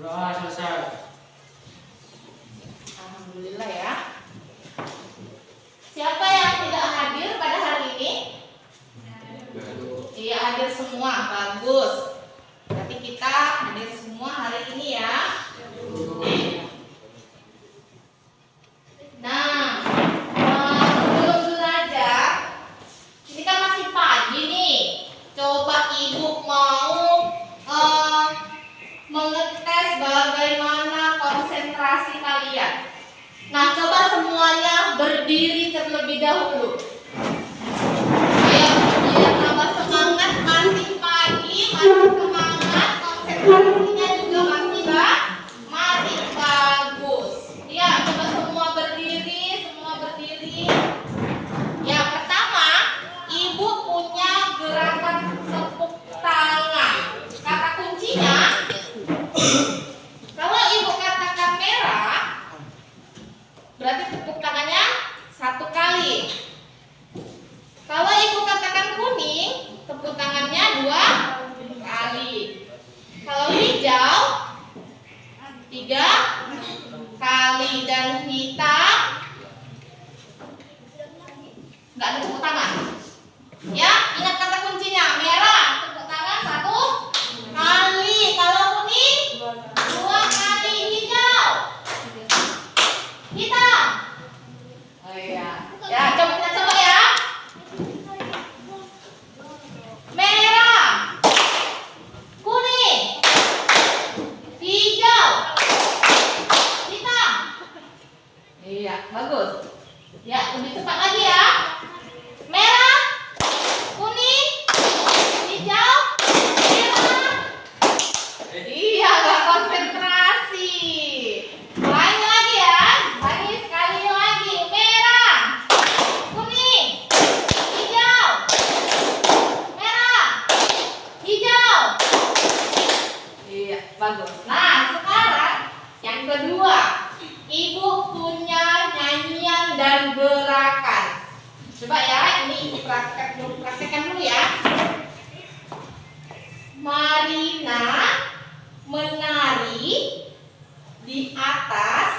Doa selesai. Alhamdulillah ya. Siapa yang tidak hadir pada hari ini? Iya, hadir semua. Bagus. Berarti kita hadir semua hari ini ya. Nah, sebelum belajar, ini kan masih pagi nih. Coba ibu mau mengetes bagaimana konsentrasi kalian. Nah, coba semuanya berdiri terlebih dahulu. Ayo, biar tambah semangat. Masih pagi, masih semangat. Konsentrasinya juga masih bagus. Ya, coba semua berdiri, Yang pertama, ibu punya gerakan tepuk tangan. Kata kuncinya, kalau ibu katakan merah, berarti tepuk tangannya 1 kali. Kalau ibu katakan kuning, tepuk tangannya 2 kali. Kalau hijau, 3 kali. Dan hitam, nggak ada tepuk tangan. Ya, ingat kata kuncinya. Merah, tepuk tangan 1 kali. Kalau kuning, 2 kali. Hijau, hitam. Oh iya. Ya, coba kita coba ya. Merah, kuning, hijau, hitam. Iya, bagus. Ya, lebih cepat lagi ya. Merah, kuning, hijau, merah. Iya, nggak konsentrasi. Ulangi lagi ya. Ulangi sekali lagi. Merah, kuning, hijau, merah, hijau. Iya, bagus. Nah, sekarang yang kedua, ibu punya nyanyian dan gerakan. Coba ya, ini ibu praktekkan dulu ya. Marina menari di atas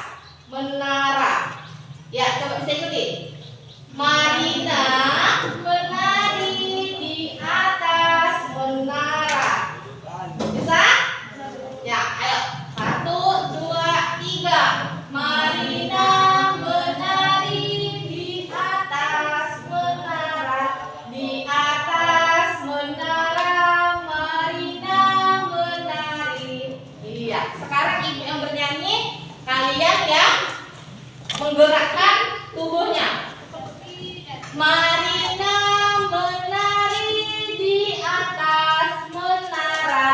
menara. Ya, coba bisa ikuti. Marina menari di atas menara. Bisa? Ya, ayo. 1, 2, 3. Marina menari di atas menara. Di atas menara Marina menari. Iya, sekarang ibu yang bernyanyi, kalian yang menggerakkan tubuhnya. Marina menari di atas menara.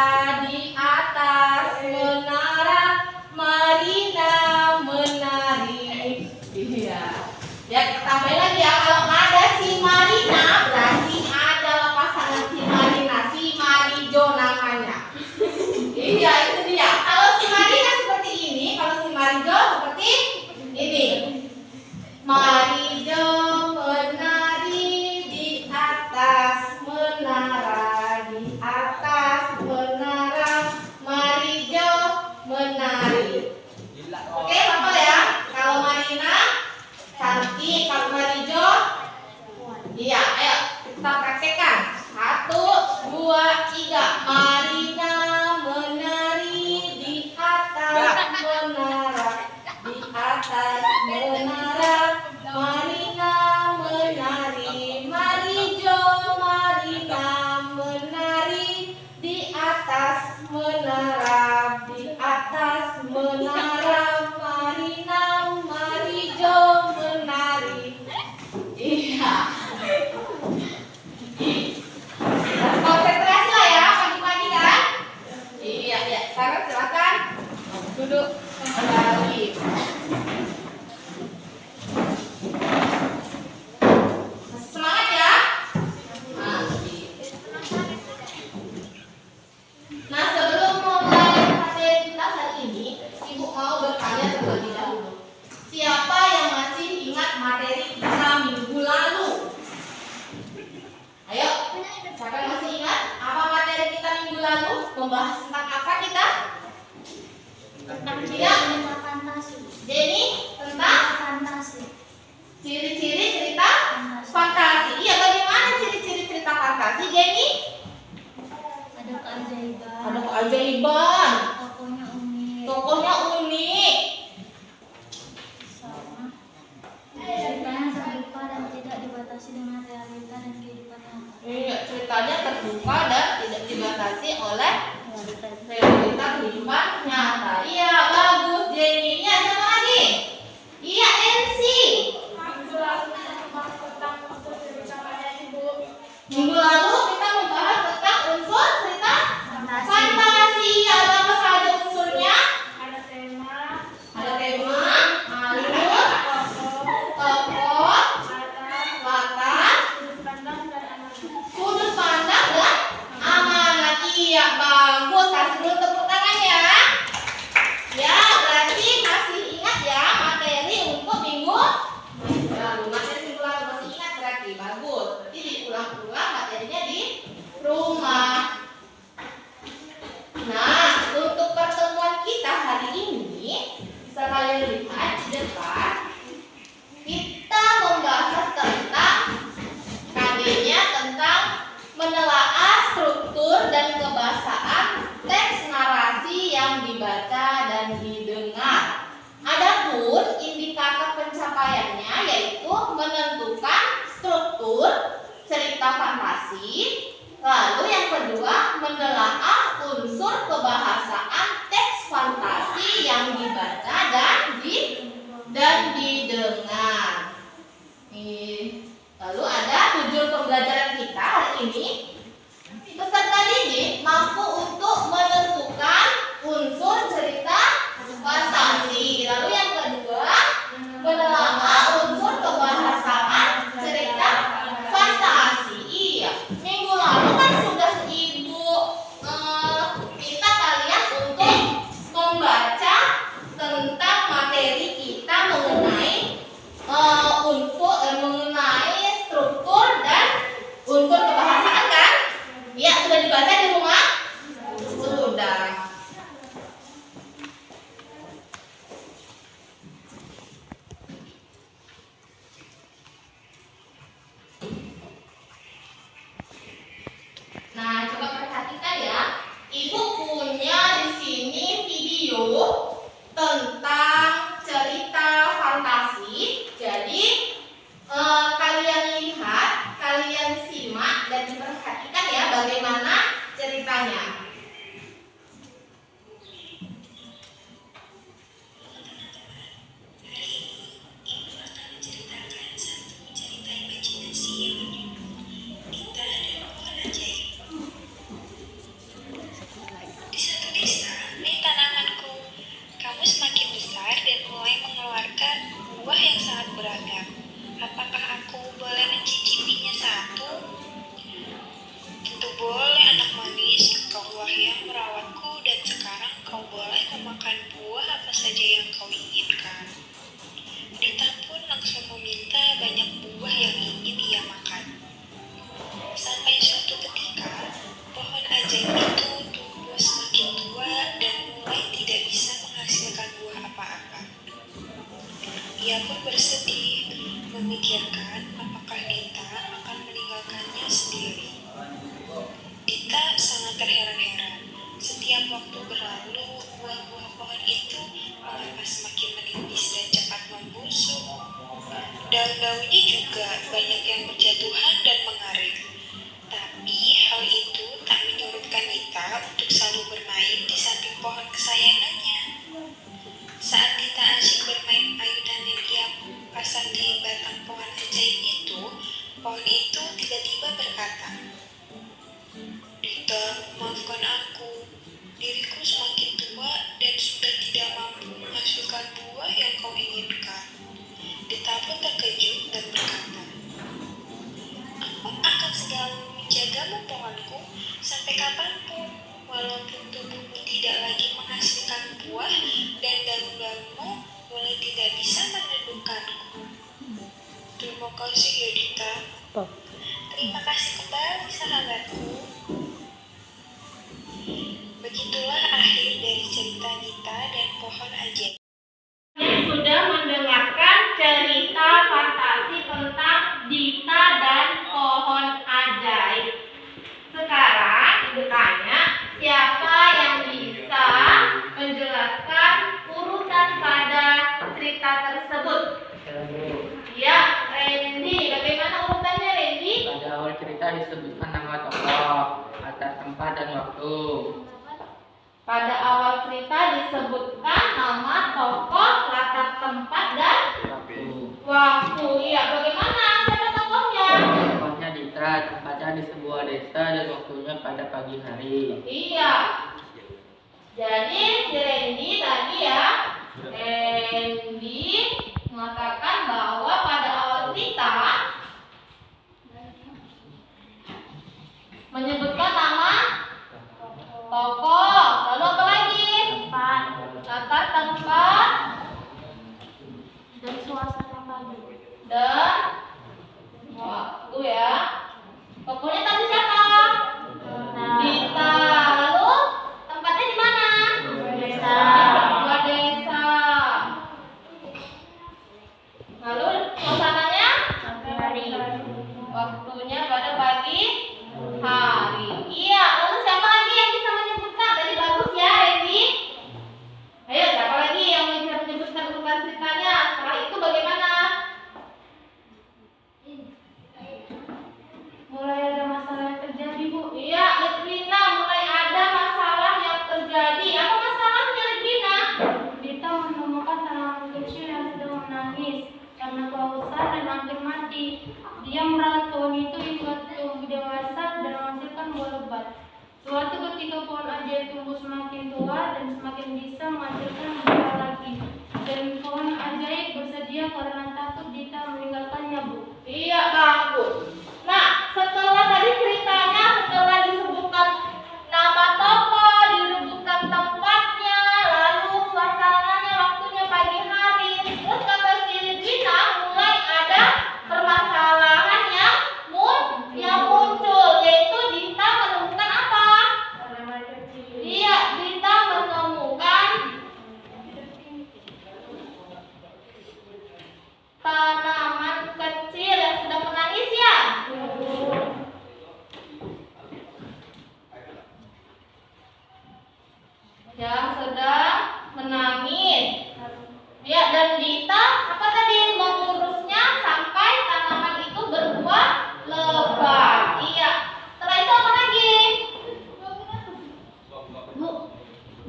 Di atas menara Marina menari. Iya. Ya, kita tambahin lagi ya. Kalau ada si Marina, berarti adalah pasangan si Marina. Si Marijo namanya. Iya, itu dia. Kalau si Marina seperti ini, kalau si Marijo seperti ini. Marijo menari di atas menara. Di atas menara Marijo menari. Oke, hafal ya. Kalau Marina cantik, kalau Marijo, iya. Ayo kita praktekkan. 1, 2, 3. Marina menari di atas menara. Di atas menara Marina menari. Marijo, Marina menari di atas menara. Di atas menara Marina, Marijo menari. Iya. Konsentrasi lah ya, pagi-pagi kan? Iya, ya. Sekarang silakan duduk kembali. Masih semangat ya? Masih. Nah, sebelum mulai materi kita hari ini, ibu mau bertanya terlebih dahulu. Siapa yang masih ingat materi kita minggu lalu? Ayo, siapa yang masih ingat apa materi kita minggu lalu? Membahas tentang apa kita? keajaiban. Tokohnya unik. Tokohnya unik. Sama. Ceritanya terbuka dan tidak dibatasi dengan realita dan kehidupan nyata. Iya, ceritanya terbuka dan tidak dibatasi oleh realita kehidupan nyata. Iya, bagus Jenny. Iya, sama lagi. Iya, Nancy. Minggu lalu kita membahas tentang unsur cerita fantasi. Ada apa saja unsurnya? Ada tema, alur, tokoh, latar, sudut pandang dan amanat. Iya, bagus. Kasih dulu tepuk tangan ya. Ya, berarti masih ingat ya materi untuk minggu lalu. Materi minggu lalu masih ingat berarti. Bagus. Berarti diulang-ulang materinya di rumah. Nah, untuk pertemuan kita hari ini bisa kalian lihat di depan. Kita membahas tentang KD-nya tentang menelaah struktur dan kebahasaan teks narasi yang dibaca dan didengar. Adapun indikator pencapaiannya yaitu menentukan struktur cerita fantasi. Lalu yang kedua, menelaah unsur kebahasaan teks fantasi yang dibaca dan didengar. Lalu ada tujuan pembelajaran kita hari ini. Peserta didik mampu untuk menentukan unsur cerita fantasi. Lalu yang kedua, menelaah unsur kebahasaan cerita fantasi. Iya, minggu lalu kan sudah ibu minta kalian untuk membaca tentang materi kita mengenai mengenai struktur dan unsur kebahasaan kan? Iya, sudah dibaca di rumah? Sudah. Nah, coba perhatikan ya. Ibu punya di sini video tentang cerita fantasi. Jadi kalian lihat, kalian simak dan diperhatikan ya bagaimana ceritanya. Di tanamanku, kamu semakin besar dan mulai mengeluarkan buah yang sangat beragam. Apakah aku boleh mencicipinya satu? Tentu boleh, anak manis. Kaulah yang merawatku dan sekarang kau boleh memakan buah apa saja yang kau inginkan. Rita pun langsung meminta banyak buah yang ingin ia makan. Sampai suatu ketika, pohon ajaib itu tumbuh semakin tua dan mulai tidak bisa menghasilkan buah apa-apa. Ia pun bersedih, memikirkan apakah Dita akan meninggalkannya sendiri. Dita sangat terheran-heran. Setiap waktu berlalu, buah-buah pohon itu mengapa semakin menipis dan cepat membusuk. Daun-daunnya juga banyak yang berjatuhan dan mengarik. Tapi hal itu tak menyurutkan Dita untuk selalu bermain di samping pohon kesayangannya. Saat Dita asyik bermain ayunan yang ia pasang di batang pohon ajaib itu, Pada awal cerita disebutkan nama, tokoh, latar tempat, dan waktu. Iya, bagaimana? Siapa tokohnya? Tokohnya Dita, tempatnya di sebuah desa dan waktunya pada pagi hari. Iya. Jadi si Randy tadi ya, Randy mengatakan bahwa pada awal cerita menyebutkan nama, tokoh, lalu apa lagi? Latar tempat Dan suasana pagi. dan waktu ya. Tokohnya tadi siapa? Dita. Lalu tempatnya di mana? Desa. Di sebuah desa. Lalu suasananya? Sampai hari. Waktunya pada pagi hari. Iya, lalu siapa lagi yang bisa menyebutkan? Tadi bagus ya, Randy. Ayo, siapa lagi yang bisa menyebutkan urutan ceritanya? Setelah itu bagaimana? Mulai ada masalah yang terjadi, Bu. Iya, Litwina, mulai ada masalah yang terjadi. Apa masalahnya, Litwina? Dita menemukan tanaman kecil yang sedang menangis karena kehausan dan hampir mati. Dia merawat pohon itu hingga tumbuh dewasa dan menghasilkan buah lebat. Suatu ketika pohon ajaib tumbuh semakin tua dan semakin bisa menghasilkan buah lagi. Dan pohon ajaib bersedia karena takut Dita meninggalkannya, Bu. Iya, bagus. Nah, setelah tadi ceritanya, setelah disebutkan nama tokoh, disebutkan tempatnya, lalu suasananya, waktunya pagi hari, terus kata si Litwina mulai ada permasalahan yang muncul, yaitu Dita menemukan apa? Tanaman kecil. Iya, Dita menemukan tanaman kecil yang sedang menangis ya. Yang sedang menangis. Ya, dan Dita apa tadi mengurusnya sampai tanaman itu berbuah lebat. Iya. Setelah itu apa lagi? Bu,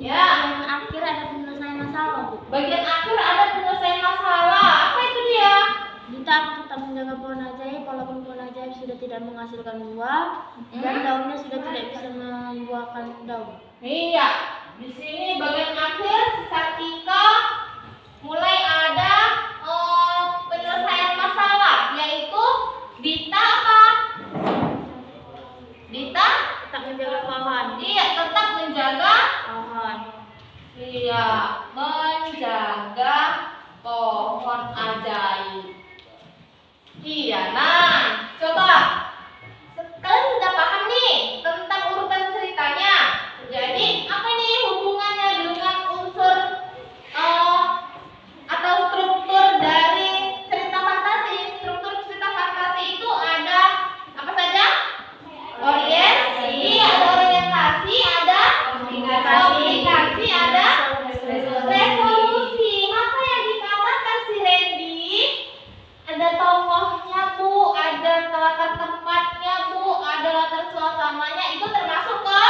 Ya, yang akhir ada penyelesaian masalah, Bu. bagian akhir ada penyelesaian masalah. Apa itu dia? Dita tetap menjaga pohon ajaib walaupun pohon ajaib sudah tidak menghasilkan buah dan daunnya sudah tidak bisa membuahkan daun. Iya. Di sini bagian akhir ketika mulai ada penyelesaian masalah, yaitu Dita apa? Dita Tetap menjaga pohon. iya tetap menjaga Pohon. iya menjaga pohon ajaib. Iya, nah coba kalian sudah paham nih tentang urutan ceritanya. Jadi apa nih hubungannya dengan unsur atau struktur dari cerita fantasi? Struktur cerita fantasi itu ada apa saja? Orientasi, ada komunikasi, ada resolusi. Apa yang dikatakan si Randy? Ada tokohnya, Bu, ada latar tempatnya, Bu, ada latar suasananya. Itu termasuk ke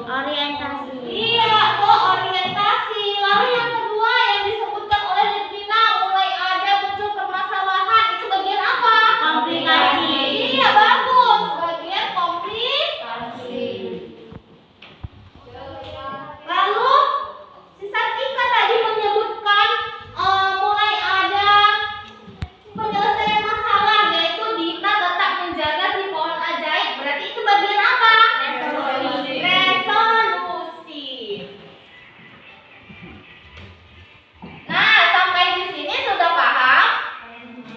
Orientasi. iya, kok orientasi. Lalu yang kedua yang disebutkan oleh Litwina mulai ada muncul permasalahan. Itu bagian apa? Komplikasi. Iya, bagus. Bagian komplikasi. Lalu si Satika tadi menyebutkan mulai ada penyelesaian masalah, yaitu Dita tetap menjaga si pohon ajaib. Berarti itu bagian apa? Resolusi. Nah, sampai di sini sudah paham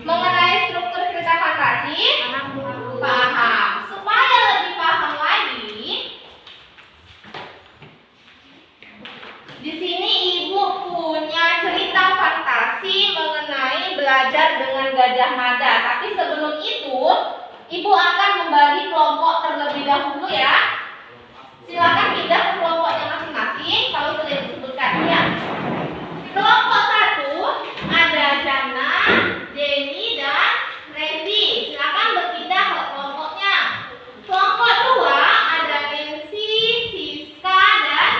mengenai struktur cerita fantasi? Paham. Supaya lebih paham lagi, di sini Ibu punya cerita fantasi mengenai belajar dengan Gajah Mada. Tapi sebelum itu, Ibu akan membagi kelompok terlebih dahulu ya. Silakan pindah ke kelompoknya masing-masing kalau sudah disebutkan ya. Kelompok 1 ada Jana, Jenny, dan Randy. Silakan berpindah ke kelompoknya. Kelompok 2 ada Nancy, Siska, dan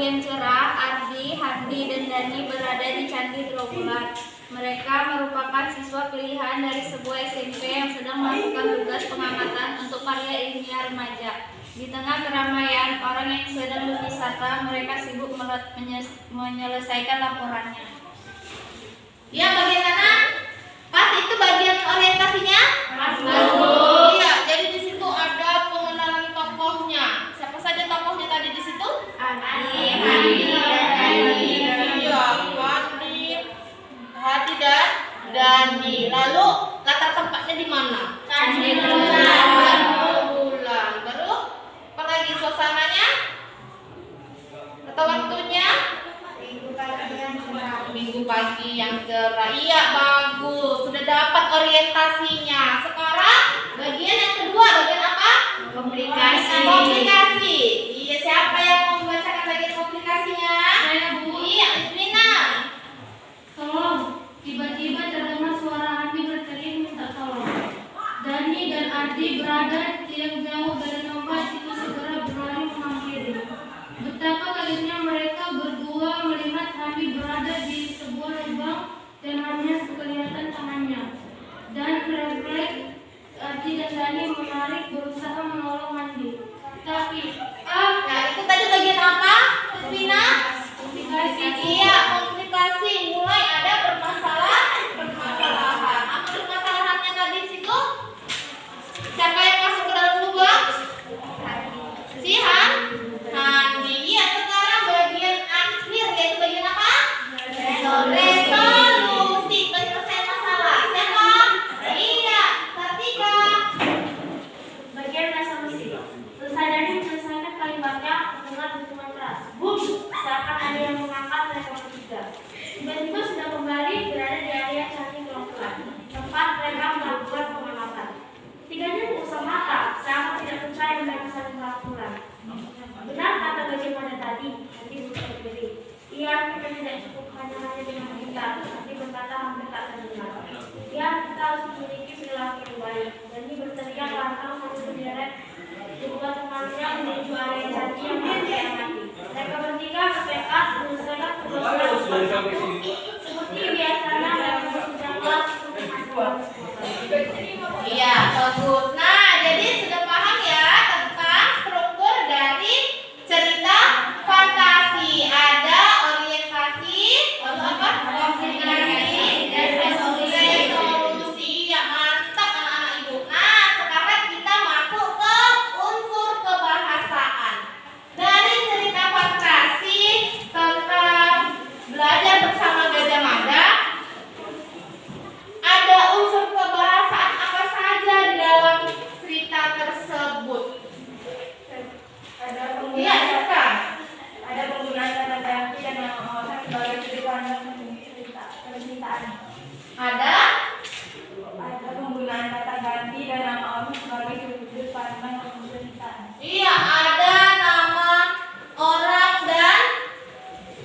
bagian cerah, Ardi, Handi, dan Dani berada di Candi Trawulan. Mereka merupakan siswa pilihan dari sebuah SMP yang sedang melakukan tugas pengamatan untuk karya ilmiah remaja. Di tengah keramaian orang yang sedang berwisata, mereka sibuk menyelesaikan laporannya. Iya, bagian mana? Pas itu bagian orientasinya? Pas. Iya, jadi di situ ada pengenalan tokohnya. Siapa saja tokohnya tadi di situ? Ardi, Iya, Hadi dan Dani. Lalu latar tempatnya di mana? Candi Trawulan. Baru apa lagi suasananya? Atau waktunya? Minggu pagi yang cerah. Iya, bagus. Sudah dapat orientasinya. Sekarang bagian yang kedua, bagian apa? Komplikasi. Iya, siapa yang mau membacakan bagian komplikasinya? Saya, Bu. Iya, Ismina. Tolong, tiba-tiba terdengar suara Ardi berteriak minta tolong. Dani dan Ardi berada tidak jauh dari tempat itu segera berlari menghampiri. Betapa kagetnya mereka berdua melihat Ardi berada di sebuah lubang dan hanya kelihatan tangannya. Dan refleks Ardi dan Dani menarik berusaha menolong Ardi. Tapi, Nah, itu tadi bagian apa? Ismina? komplikasi. Iya, komplikasi. Mulai ada permasalahan. Apa permasalahannya tadi di situ? Siapa yang masuk ke dalam lubang? Si Handi. Iya, sekarang bagian akhir yaitu bagian apa? Resolusi. Penyelesaian masalah. Siapa? Iya, Kartika. Bagian resolusi. Selesai Dani menyelesaikan kalimatnya dengan dentuman keras. Bum! Seakan ada yang mengangkat mereka bertiga. Tiba-tiba sudah kembali berada di area Candi Trawulan, tempat mereka melakukan pengamatan. Tiganya mengusap mata, seakan tidak percaya mereka saling melakukan. Benar kata gajah pada tadi, Nanti berkata diri. Iya, kita tidak cukup hanya dengan kita, Nanti berkata hampir tak terdengar. Ya, kita harus memiliki perilaku yang baik. Dani berteriak lantang sambil berderet kedua temannya menuju area candi yang mereka amati. Mereka bertiga bertekad menyelesaikan tugas mereka. Seperti biasanya mereka bersudah kelas untuk masuk. Iya, bagus. Nah, jadi sudah paham ya tentang struktur dari cerita fantasi. Ada orientasi, lalu apa? Komplikasi, dan resolusi. Ya, mantap anak-anak ibu. Nah, sekarang kita masuk ke unsur kebahasaan. Dari cerita fantasi tentang belajar bersama Gajah Mada, ada unsur kebahasaan apa saja di dalam cerita tersebut? Iya, Siska. Ada penggunaan kata ganti dan nama orang sebagai permintaan. Ada Penggunaan kata ganti dan nama orang sebagai sudut pandang permintaan. Iya, ada nama orang dan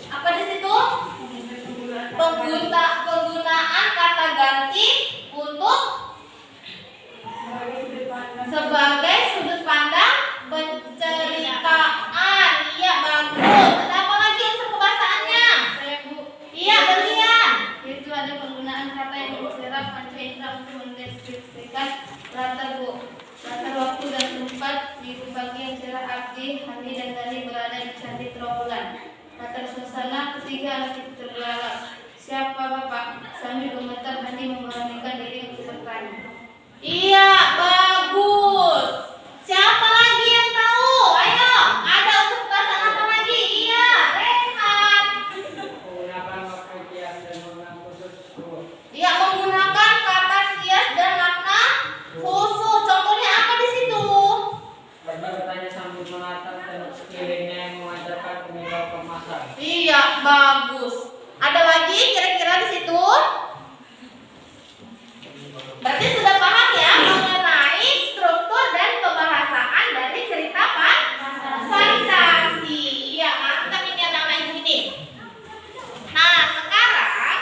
apa di situ? Penggunaan kata ganti untuk sebagai sudut pandang penceritaan. Iya, bagus. Ada apa lagi unsur kebahasaannya? Saya, Bu. Iya, berlian. Itu ada penggunaan kata yang mencerap panca indera untuk mendeskripsikan latar waktu dan tempat. Minggu pagi yang cerah, Ardi, Handi, dan Dani berada di Candi Trawulan. Latar suasana ketiga anak itu terbelalak. Siapa Bapak? Sambil gemetar Handi memberanikan diri untuk bertanya. Iya, bagus. Siapa lagi yang tahu? Ayo, ada unsur kebahasaan apa lagi? Iya, Rehan. Iya, menggunakan kata kias dan makna khusus. Contohnya apa di situ? Pernah bertanya sambil menatap dan sekelilingnya yang memancarkan pengilau kemasan. Iya, bagus. Ada lagi kira-kira di situ? Berarti sudah paham ya mengenai struktur dan kebahasaan dari cerita fantasi. Iya, mantap ini anak-anak ibu ini. Nah, sekarang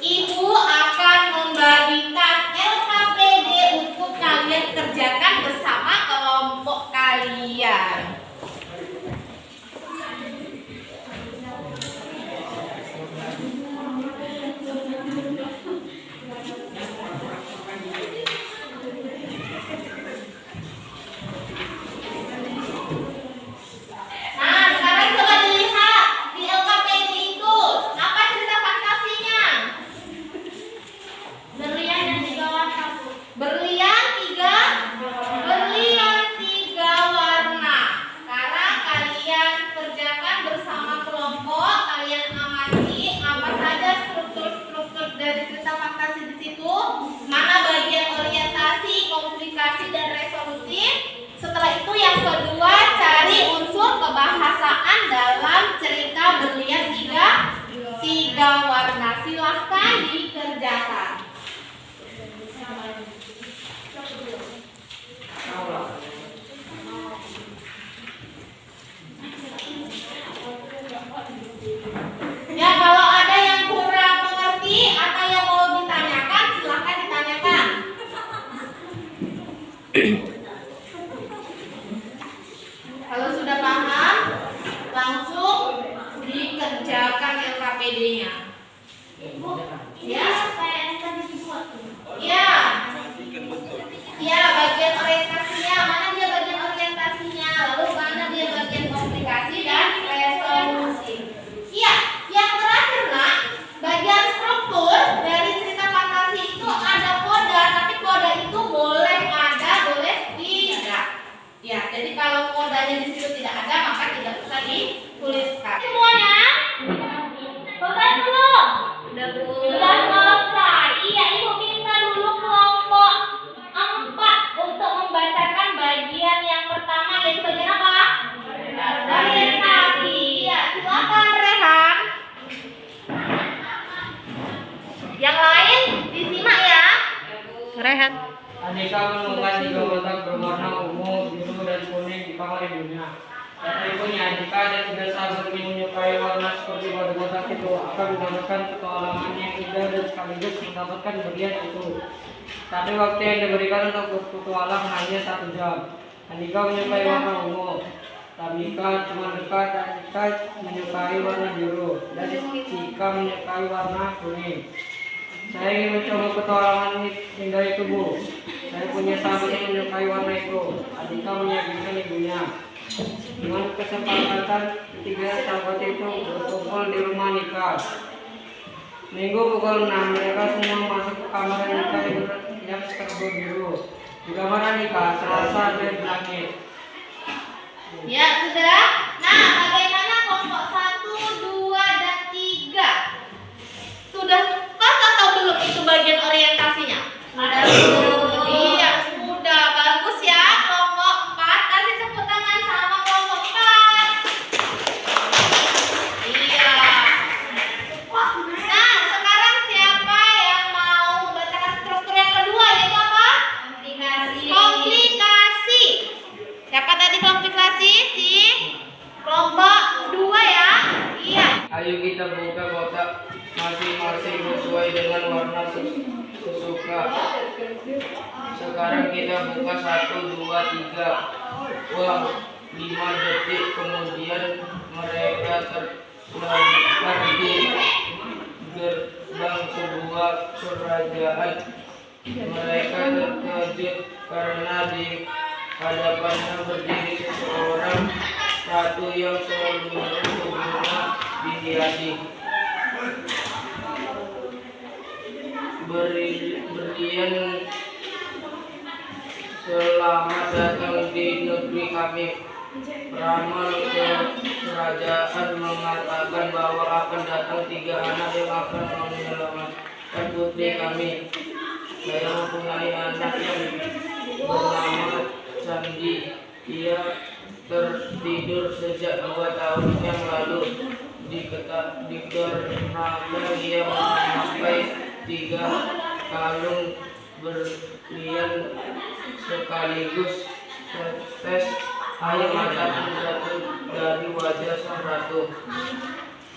ibu akan membagikan LKPD untuk kalian kerjakan bersama kelompok kalian. itu yang kedua, cari unsur kebahasaan dalam cerita berlian tiga warna. Silahkan dikerjakan. Ya, kalau ada yang kurang mengerti atau yang mau ditanyakan, silahkan ditanyakan. Kalau sudah paham, langsung dikerjakan LKPD-nya. Ya, ya, ya, bagian orientasinya. Mana dia bagian orientasinya? Lalu mana dia bagian komplikasi dan resolusi? Iya, yang terakhir nak, bagian struktur dari cerita fantasi itu ada koda, tapi koda itu boleh ada, boleh tidak. Ya, jadi kalau kodanya di situ tidak ada, maka tidak usah dituliskan. Semuanya selesai belum? Sudah selesai. Iya, ibu minta dulu kelompok 4 untuk membacakan bagian yang pertama, yaitu bagian apa? Orientasi. Iya, silakan Rehan. Yang lain disimak ya. Rehan. Aneka menemukan 3 kotak berwarna ungu, biru, dan kuning di kamar ibunya. Kata ibunya, jika ada 3 sahabat yang menyukai warna seperti pada kotak itu, akan mendapatkan petualangan yang indah dan sekaligus mendapatkan berlian itu. Tapi waktu yang diberikan untuk berpetualang hanya 1 jam. Andika menyukai warna ungu, Tabika cuma dekat, dan Ika menyukai warna biru, dan Cika menyukai warna kuning. Saya ingin mencoba petualangan indah itu, Bu. Saya punya sahabat yang menyukai warna itu. Andika meyakinkan ibunya. Dengan kesepakatan, 3 sahabat itu berkumpul di rumah Nika. Minggu pukul 6, mereka semua masuk ke kamar Nika yang terburu biru. Di kamar Nika, Selasa dan langit. Ya, sudah. Nah, bagaimana kelompok 1, 2, dan 3? Sudah pas atau belum itu bagian orientasinya? Iya, sudah. Bagus ya, kelompok 4. Kasih tepuk tangan sama kelompok 4. Iya. Nah, sekarang siapa yang mau bacakan struktur yang kedua, yaitu apa? Komplikasi. Siapa tadi komplikasi? Si kelompok 2 ya? Iya. Ayo kita buka kotak masing-masing sesuai dengan warna sesuka. Sekarang kita buka 1, 2, 3. Wah, 5 detik kemudian mereka terlantar di gerbang sebuah kerajaan. Mereka terkejut karena di hadapannya berdiri seseorang ratu yang seluruh tubuhnya dihiasi berlian. Selamat datang di negeri kami. Peramal kerajaan mengatakan bahwa akan datang 3 anak yang akan menyelamatkan putri kami. Saya mempunyai anak yang bernama Candi. Ia tertidur sejak 2 tahun yang lalu. Dikarenakan ia memakai 3 kalung berlian sekaligus setes air mata jatuh dari wajah sang ratu.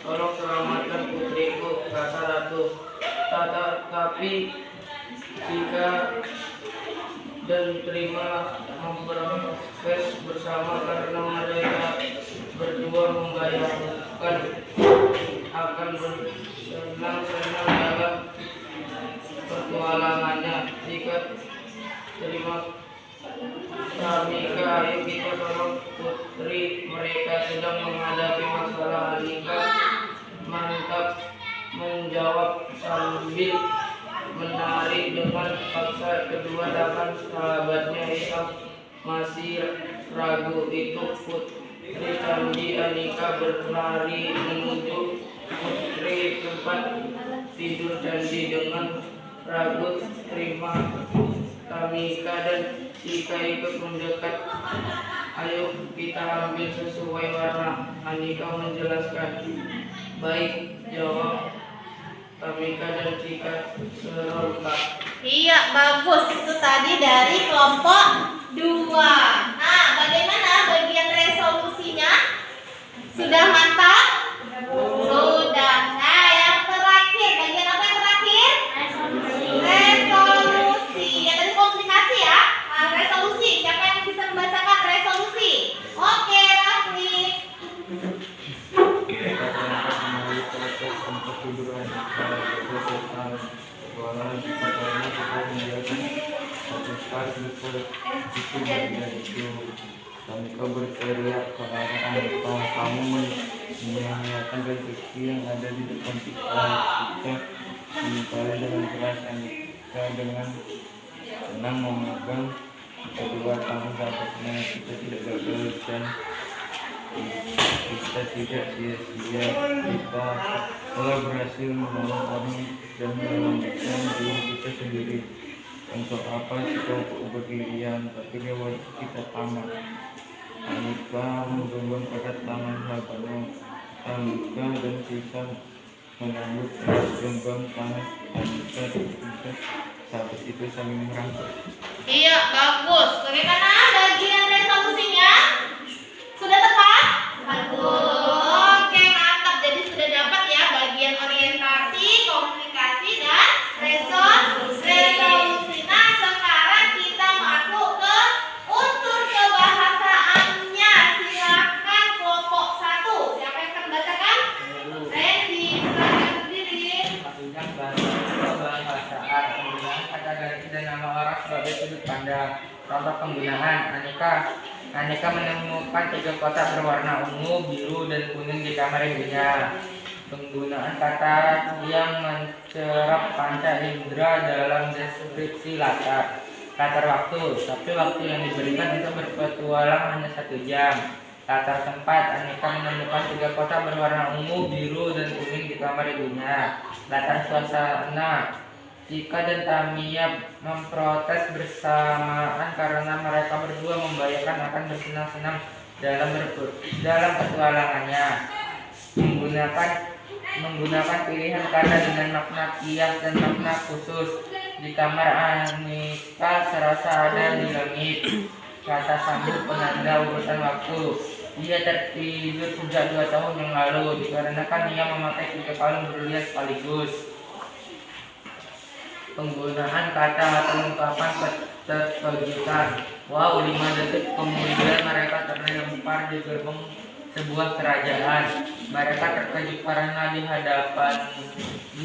Tolong selamatkan putriku, kata ratu. Tapi jika dan terima memperkes bersama karena mereka berdua membayangkan akan bersenang-senang dalam petualangannya. Jika terima Tamika, ayo kita tolong putri mereka sedang menghadapi masalah. Anika mantap menjawab sambil menarik dengan paksa kedua tangan sahabatnya yang masih ragu itu. Putri Candi Anika berlari menuju putri tempat tidur Candi dengan ragu. Terima Tamika dan Cika ikut mendekat Ayo kita ambil sesuai warna. Anika menjelaskan. Baik, jawab Tamika dan Cika serentak. Iya, bagus. Itu tadi dari kelompok 2. Nah, bagaimana bagian resolusinya? Sudah mantap? Sudah. Nah, yang terakhir, bagian apa yang terakhir? Resolusi. Ya, tadi komunikasi ya. Nah, resolusi. Siapa yang bisa membacakan resolusi? Oke, Rafli. Proses untuk hiburan tentang keuangan katanya kita menjaga satu kali itu bagian itu Tamika berteriak ke arah Anita, kamu menyia-nyiakan rezeki yang ada di depan kita sementara dengan keras Anita dengan tenang memegang kedua tangan sahabatnya. Kita tidak gagal dan kita tidak sia-sia, kita telah berhasil menolong orang dan menyelamatkan diri kita sendiri. Untuk apa kita berdirian, tapi lewat kita tamat. Anita menggenggam erat tangan sahabatnya. Tamika dan Cika menyambut genggam tangan Anita dan Cika. Sahabat itu saling merangkul. Iya, bagus. Bagaimana bagian resolusinya? Sudah tepat? Oke, mantap. Jadi sudah dapat ya bagian orientasi, komunikasi, dan resolusi. Nah, sekarang kita masuk ke unsur kebahasaannya. Silakan kelompok 1. Siapa yang akan membacakan? Randy, silakan berdiri. Kebahasaan penggunaan kata ganti dan nama orang sebagai sudut pandang. Contoh penggunaan Aneka menemukan 3 kotak berwarna ungu, biru, dan kuning di kamar ibunya. Penggunaan kata yang mencerap panca indera dalam deskripsi latar waktu, tapi waktu yang diberikan untuk berpetualang hanya 1 jam. Latar tempat, Aneka menemukan 3 kotak berwarna ungu, biru, dan kuning di kamar ibunya. Latar suasana, Cika dan Tamia memprotes bersamaan karena mereka berdua membayangkan akan bersenang-senang dalam petualangannya. Menggunakan pilihan kata dengan makna kias dan makna khusus. Di kamar Aneka serasa ada di langit. Kata sambut penanda urutan waktu. Dia tertidur sejak 2 tahun yang lalu dikarenakan ia memakai 3 kalung berlian sekaligus. Penggunaan kata atau ungkapan keterkejutan. Wow, 5 detik kemudian mereka terlempar di gerbang sebuah kerajaan. Mereka terkejut karena di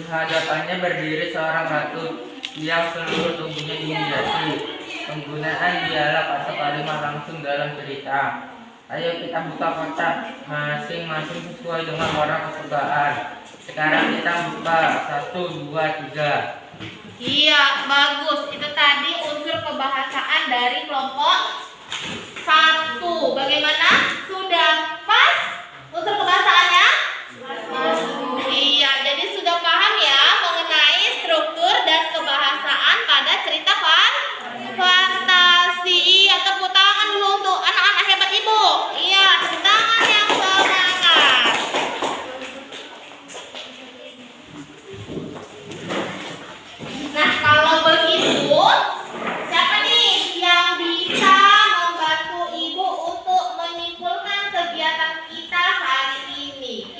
hadapannya berdiri seorang ratu yang seluruh tubuhnya dihiasi. Penggunaan dialog atau kalimat langsung dalam cerita. Ayo kita buka kotak masing-masing sesuai dengan warna kesukaan. Sekarang kita buka 1, 2, 3. Iya, bagus. Itu tadi unsur kebahasaan dari kelompok 1. Bagaimana? Sudah pas unsur kebahasaannya? Iya, jadi sudah paham ya mengenai struktur dan kebahasaan pada cerita fantasi. Iya, tepuk tangan dulu untuk anak-anak hebat ibu. Iya, tepuk tangan yang semangat. Nah, kalau begitu, siapa nih yang bisa membantu ibu untuk menyimpulkan kegiatan kita hari ini?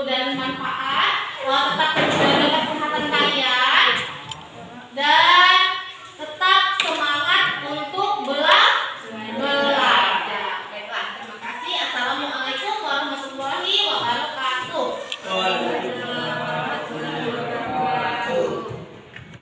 dan manfaat. Tetap